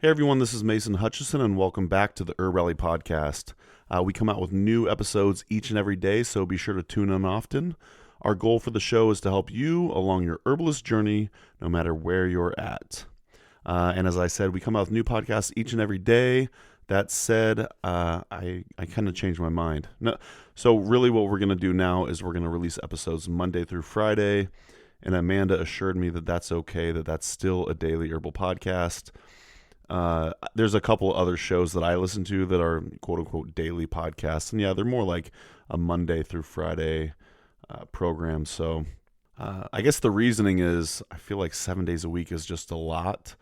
Hey everyone, this is Mason Hutchison, and welcome back to the HerbRally podcast. We come out with new episodes each and every day, so be sure to tune in often. Our goal for the show is to help you along your herbalist journey, no matter where you're at. And as I said, we come out with new podcasts each and every day. That said, I kind of changed my mind. No, so really what we're going to do now is we're going to release episodes Monday through Friday, and Amanda assured me that that's okay, that that's still a daily herbal podcast. There's a couple other shows that I listen to that are quote-unquote daily podcasts, and yeah, they're more like a Monday through Friday program. So I guess the reasoning is I feel like 7 days a week is just a lot.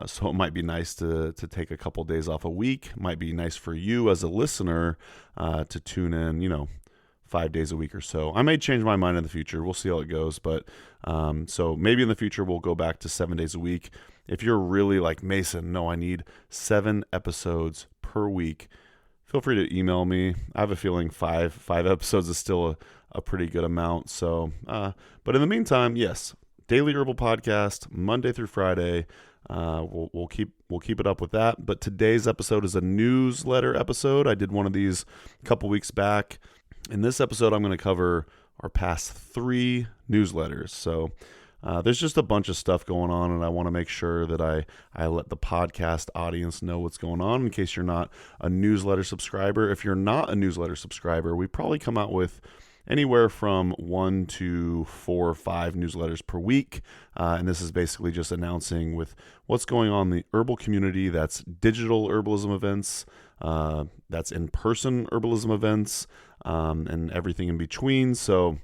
So it might be nice to take a couple days off a week. It might be nice for you as a listener to tune in, 5 days a week or so. I may change my mind in the future. We'll see how it goes. But so maybe in the future we'll go back to 7 days a week. If you're really like, Mason, no, I need 7 episodes per week, feel free to email me. I have a feeling five episodes is still a pretty good amount. So, but in the meantime, yes, daily herbal podcast, Monday through Friday. We'll keep it up with that. But today's episode is a newsletter episode. I did one of these a couple weeks back. In this episode, I'm going to cover our past 3 newsletters. So there's just a bunch of stuff going on, and I want to make sure that I let the podcast audience know what's going on in case you're not a newsletter subscriber. If you're not a newsletter subscriber, we probably come out with anywhere from 1 to 4 or 5 newsletters per week. And this is basically just announcing with what's going on in the herbal community. That's digital herbalism events, that's in-person herbalism events, and everything in between. So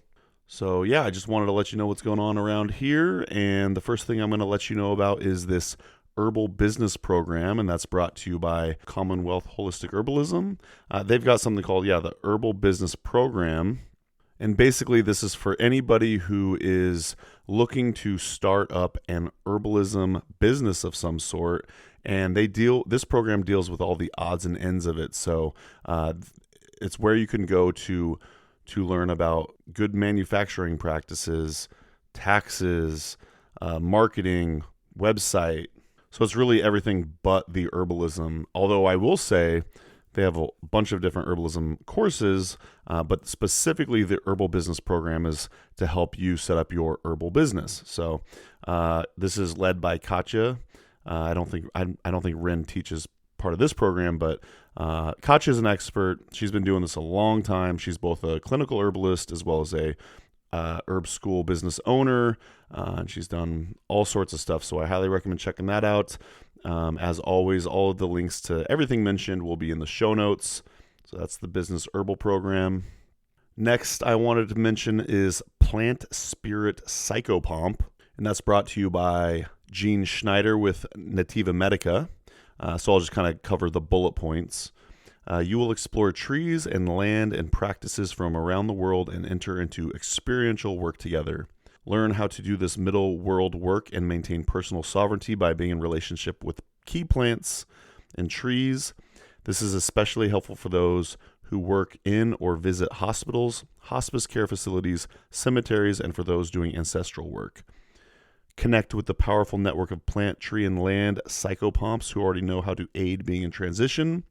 yeah, I just wanted to let you know what's going on around here. And the first thing I'm going to let you know about is this herbal business program, and that's brought to you by Commonwealth Holistic Herbalism. They've got something called, the Herbal Business Program. And basically, this is for anybody who is looking to start up an herbalism business of some sort. And this program deals with all the odds and ends of it. So it's where you can go to learn about good manufacturing practices, taxes, marketing, website. So it's really everything but the herbalism. Although I will say they have a bunch of different herbalism courses, but specifically the herbal business program is to help you set up your herbal business. So this is led by Katya. I don't think Rin teaches part of this program, but Katya is an expert. She's been doing this a long time. She's both a clinical herbalist as well as a herb school business owner, and she's done all sorts of stuff. So I highly recommend checking that out. As always, all of the links to everything mentioned will be in the show notes. So that's the Business Herbal Program. Next, I wanted to mention is Plant Spirit Psychopomp, and that's brought to you by Gene Schneider with Nativa Medica. So I'll just kind of cover the bullet points. You will explore trees and land and practices from around the world and enter into experiential work together. Learn how to do this middle world work and maintain personal sovereignty by being in relationship with key plants and trees. This is especially helpful for those who work in or visit hospitals, hospice care facilities, cemeteries, and for those doing ancestral work. Connect with the powerful network of plant, tree, and land psychopomps who already know how to aid being in transition.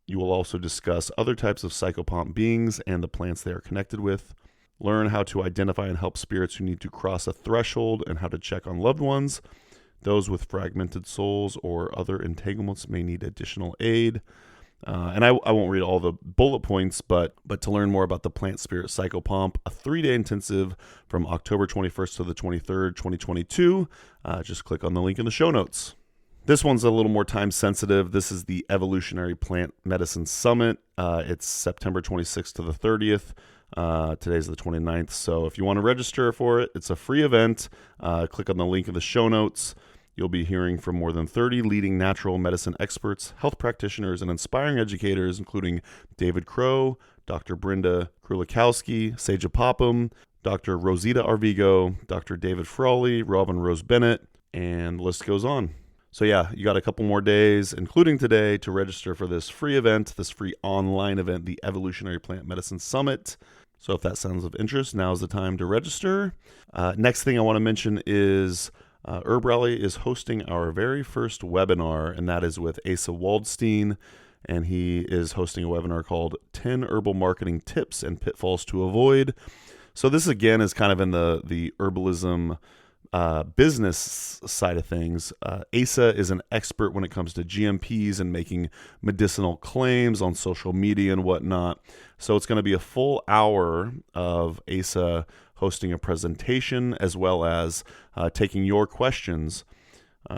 You will also discuss other types of psychopomp beings and the plants they are connected with. Learn how to identify and help spirits who need to cross a threshold and how to check on loved ones. Those with fragmented souls or other entanglements may need additional aid. And I won't read all the bullet points, but to learn more about the Plant Spirit Psychopomp, a 3-day intensive from October 21st to the 23rd, 2022, just click on the link in the show notes. This one's a little more time sensitive. This is the Evolutionary Plant Medicine Summit. It's September 26th to the 30th. Today's the 29th. So if you want to register for it, it's a free event. Click on the link in the show notes. You'll be hearing from more than 30 leading natural medicine experts, health practitioners, and inspiring educators, including David Crow, Dr. Brenda Krulikowski, Psychopomp, Dr. Rosita Arvigo, Dr. David Frawley, Robin Rose Bennett, and the list goes on. So yeah, you got a couple more days, including today, to register for this free event, this free online event, the Evolutionary Plant Medicine Summit. So if that sounds of interest, now's the time to register. Next thing I want to mention is HerbRally is hosting our very first webinar, and that is with Asa Waldstein, and he is hosting a webinar called 10 Herbal Marketing Tips and Pitfalls to Avoid. So this, again, is kind of in the herbalism business side of things. Asa is an expert when it comes to GMPs and making medicinal claims on social media and whatnot. So it's going to be a full hour of Asa hosting a presentation as well as taking your questions.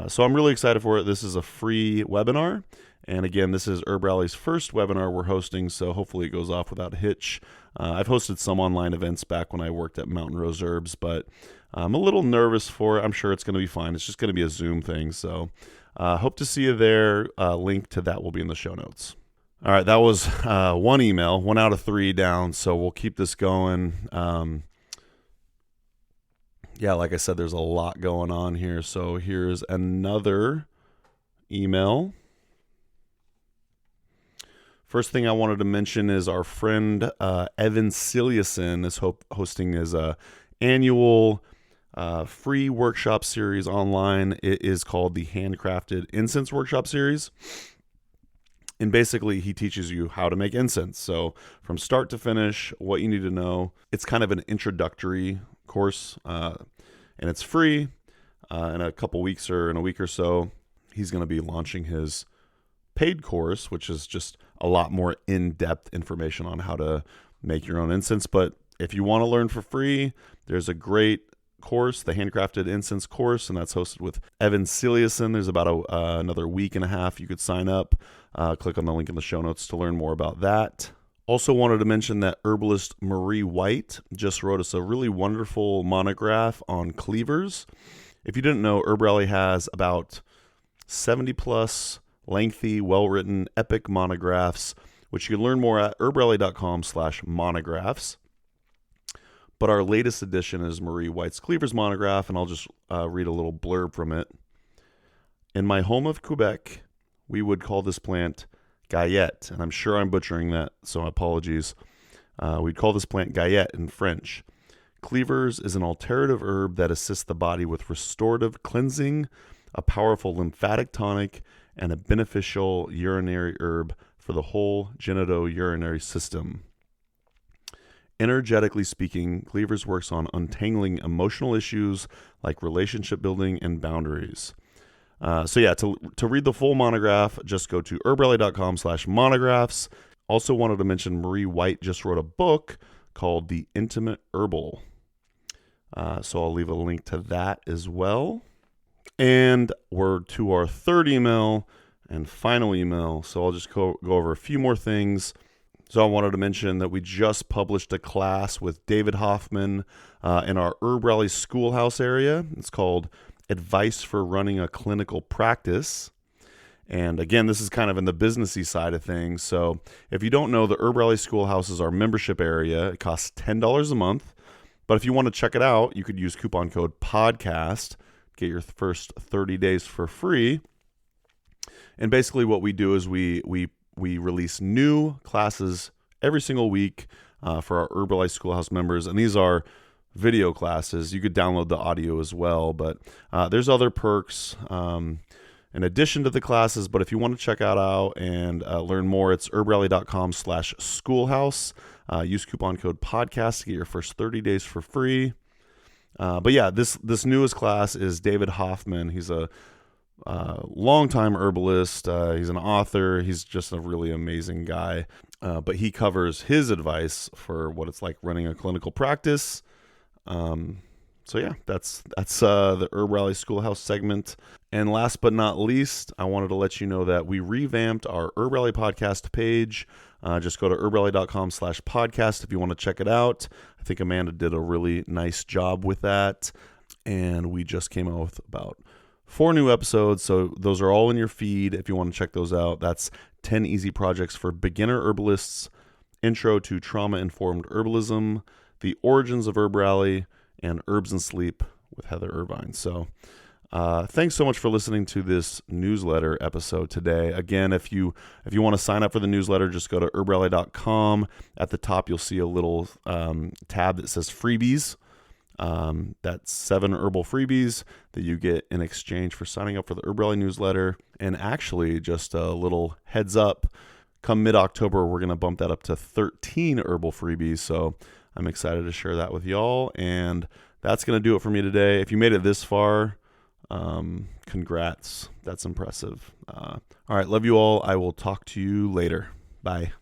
So I'm really excited for it. This is a free webinar. And again, this is HerbRally's first webinar we're hosting, so hopefully it goes off without a hitch. I've hosted some online events back when I worked at Mountain Rose Herbs, but I'm a little nervous for it. I'm sure it's going to be fine. It's just going to be a Zoom thing. So hope to see you there. Link to that will be in the show notes. All right, that was one email, 1 out of 3 down. So we'll keep this going. Yeah, like I said, there's a lot going on here. So here's another email. First thing I wanted to mention is our friend Evan Ciliason is hosting his annual free workshop series online. It is called the Handcrafted Incense Workshop Series. And basically, he teaches you how to make incense. So from start to finish, what you need to know. It's kind of an introductory course, and it's free. In a couple weeks or in a week or so, he's going to be launching his paid course, which is just a lot more in-depth information on how to make your own incense. But if you want to learn for free, there's a great course, the Handcrafted Incense course, and that's hosted with Evan Ciliason. There's about another week and a half you could sign up. Click on the link in the show notes to learn more about that. Also wanted to mention that herbalist Marie White just wrote us a really wonderful monograph on Cleavers. If you didn't know, HerbRally has about 70 plus lengthy, well-written, epic monographs, which you can learn more at herbrally.com/monographs. But our latest edition is Marie White's Cleavers monograph, and I'll just read a little blurb from it. In my home of Quebec, we would call this plant Gayette, and I'm sure I'm butchering that, so apologies. We'd call this plant Gayette in French. Cleavers is an alternative herb that assists the body with restorative cleansing, a powerful lymphatic tonic, and a beneficial urinary herb for the whole genitourinary system. Energetically speaking, Cleavers works on untangling emotional issues like relationship building and boundaries. To read the full monograph, just go to herbrally.com/monographs. Also wanted to mention Marie White just wrote a book called The Intimate Herbal. So I'll leave a link to that as well. And we're to our third email and final email. So I'll just go over a few more things. So I wanted to mention that we just published a class with David Hoffman in our HerbRally Schoolhouse area. It's called Advice for Running a Clinical Practice. And again, this is kind of in the businessy side of things. So if you don't know, the HerbRally Schoolhouse is our membership area. It costs $10 a month. But if you want to check it out, you could use coupon code PODCAST. Get your first 30 days for free. And basically what we do is we release new classes every single week for our HerbRally Schoolhouse members. And these are video classes. You could download the audio as well. But there's other perks in addition to the classes. But if you want to check it out and learn more, it's herbrally.com/schoolhouse. Use coupon code PODCAST to get your first 30 days for free. But yeah, this newest class is David Hoffman. He's a longtime herbalist. He's an author. He's just a really amazing guy. But he covers his advice for what it's like running a clinical practice. So yeah, that's the HerbRally Schoolhouse segment. And last but not least, I wanted to let you know that we revamped our HerbRally podcast page. Just go to herbrally.com/podcast if you want to check it out. I think Amanda did a really nice job with that. And we just came out with about 4 new episodes. So those are all in your feed if you want to check those out. That's 10 easy projects for beginner herbalists, intro to trauma-informed herbalism, the origins of HerbRally, and herbs and sleep with Heather Irvine. So thanks so much for listening to this newsletter episode today. Again, if you want to sign up for the newsletter, just go to herbrally.com. At the top, you'll see a little tab that says freebies. That's 7 herbal freebies that you get in exchange for signing up for the HerbRally newsletter. And actually, just a little heads up, come mid-October, we're going to bump that up to 13 herbal freebies. So I'm excited to share that with y'all. And that's going to do it for me today. If you made it this far, congrats. That's impressive. All right, love you all. I will talk to you later. Bye.